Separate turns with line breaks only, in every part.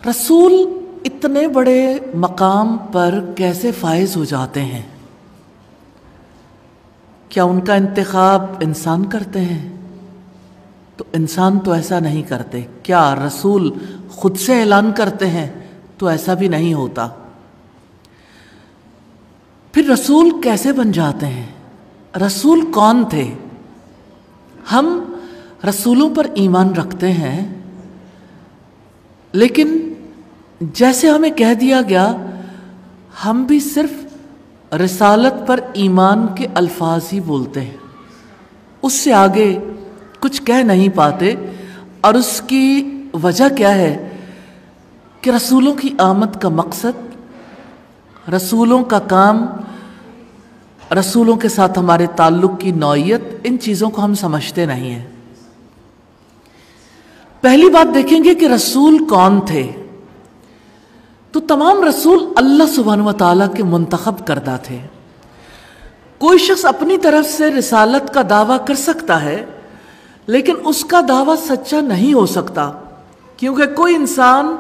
رسول اتنے بڑے مقام پر کیسے فائز ہو جاتے ہیں؟ کیا ان کا انتخاب انسان کرتے ہیں؟ تو انسان تو ایسا نہیں کرتے۔ کیا رسول خود سے اعلان کرتے ہیں؟ تو ایسا بھی نہیں ہوتا۔ پھر رسول کیسے بن جاتے ہیں؟ رسول کون تھے؟ ہم رسولوں پر ایمان رکھتے ہیں، لیکن جیسے ہمیں کہہ دیا گیا ہم بھی صرف رسالت پر ایمان کے الفاظ ہی بولتے ہیں، اس سے آگے کچھ کہہ نہیں پاتے۔ اور اس کی وجہ کیا ہے کہ رسولوں کی آمد کا مقصد، رسولوں کا کام، رسولوں کے ساتھ ہمارے تعلق کی نوعیت، ان چیزوں کو ہم سمجھتے نہیں ہیں۔ پہلی بات دیکھیں گے کہ رسول کون تھے۔ تو تمام رسول اللہ سبحانہ و تعالیٰ کے منتخب کردہ تھے۔ کوئی شخص اپنی طرف سے رسالت کا دعویٰ کر سکتا ہے، لیکن اس کا دعویٰ سچا نہیں ہو سکتا، کیونکہ کوئی انسان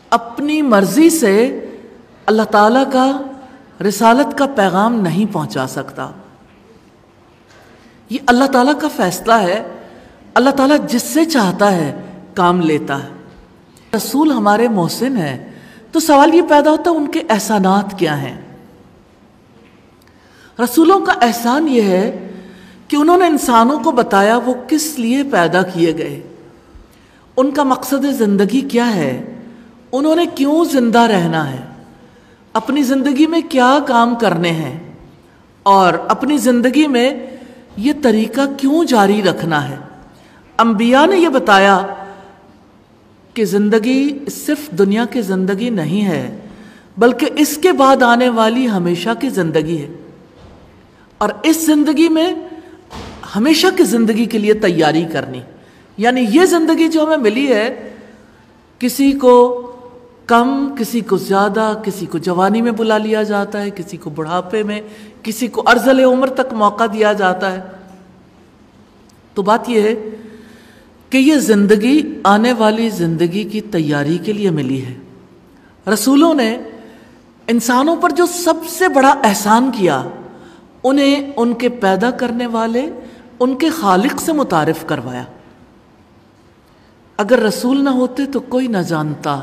اپنی مرضی سے اللہ تعالیٰ کا رسالت کا پیغام نہیں پہنچا سکتا۔ یہ اللہ تعالیٰ کا فیصلہ ہے، اللہ تعالیٰ جس سے چاہتا ہے کام لیتا ہے۔ رسول ہمارے محسن ہیں، تو سوال یہ پیدا ہوتا ہے ان کے احسانات کیا ہیں؟ رسولوں کا احسان یہ ہے کہ انہوں نے انسانوں کو بتایا وہ کس لیے پیدا کیے گئے، ان کا مقصد زندگی کیا ہے، انہوں نے کیوں زندہ رہنا ہے، اپنی زندگی میں کیا کام کرنے ہیں، اور اپنی زندگی میں یہ طریقہ کیوں جاری رکھنا ہے۔ انبیاء نے یہ بتایا کہ زندگی صرف دنیا کی زندگی نہیں ہے، بلکہ اس کے بعد آنے والی ہمیشہ کی زندگی ہے، اور اس زندگی میں ہمیشہ کی زندگی کے لیے تیاری کرنی، یعنی یہ زندگی جو ہمیں ملی ہے، کسی کو کم، کسی کو زیادہ، کسی کو جوانی میں بلا لیا جاتا ہے، کسی کو بڑھاپے میں، کسی کو ارذل عمر تک موقع دیا جاتا ہے۔ تو بات یہ ہے کہ یہ زندگی آنے والی زندگی کی تیاری کے لیے ملی ہے۔ رسولوں نے انسانوں پر جو سب سے بڑا احسان کیا، انہیں ان کے پیدا کرنے والے، ان کے خالق سے متعارف کروایا۔ اگر رسول نہ ہوتے تو کوئی نہ جانتا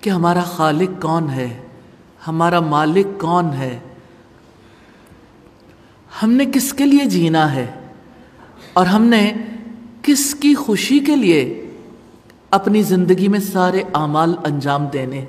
کہ ہمارا خالق کون ہے، ہمارا مالک کون ہے، ہم نے کس کے لیے جینا ہے، اور ہم نے کس کی خوشی کے لیے اپنی زندگی میں سارے اعمال انجام دینے۔